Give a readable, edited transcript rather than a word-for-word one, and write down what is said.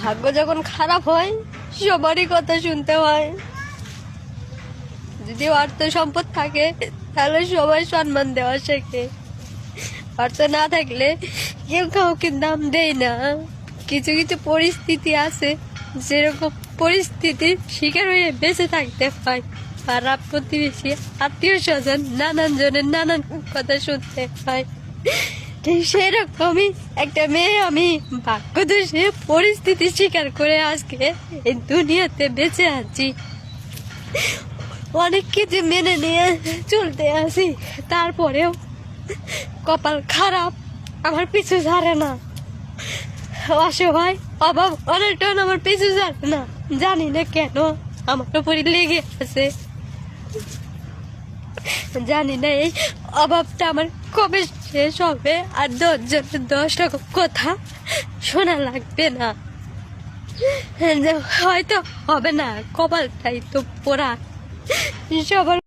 ভাগ্য যখন খারাপ হয় সবারই কথা শুনতে হয়। যদি অর্থ সম্পদ থাকে তাহলে সবাই সম্মান দেওয়া শেখে, অর্থ না থাকলে কেউ কাউকে দাম দেয় না। কিছু কিছু পরিস্থিতি আছে যেরকম পরিস্থিতির শিকার হয়ে বেঁচে থাকতে হয়। পাড়া প্রতিবেশী আত্মীয় স্বজন নানান জনের নানান কথা শুনতে হয়। ঠিক সেরকমই একটা মেয়ে আমি ভাগ্য দোষে পরিস্থিতি স্বীকার করে আজকে এই দুনিয়াতে বেঁচে আছি। অনেক কিছু মেনে নিয়ে চলতে আসি, তারপরেও কপাল খারাপ, আমার পিছু ছাড়ে না। অসহায় অভাব অনেকটা আমার পিছু ছাড়ে না, জানি না কেন আমার উপরে লেগে আছে। জানি না এই অভাবটা আমার কবে শেষ হবে, আর 10 জনের 10 রকম কথা শোনা লাগবে না। হয়তো হবে না, কপালটাই তো পোড়া। সবার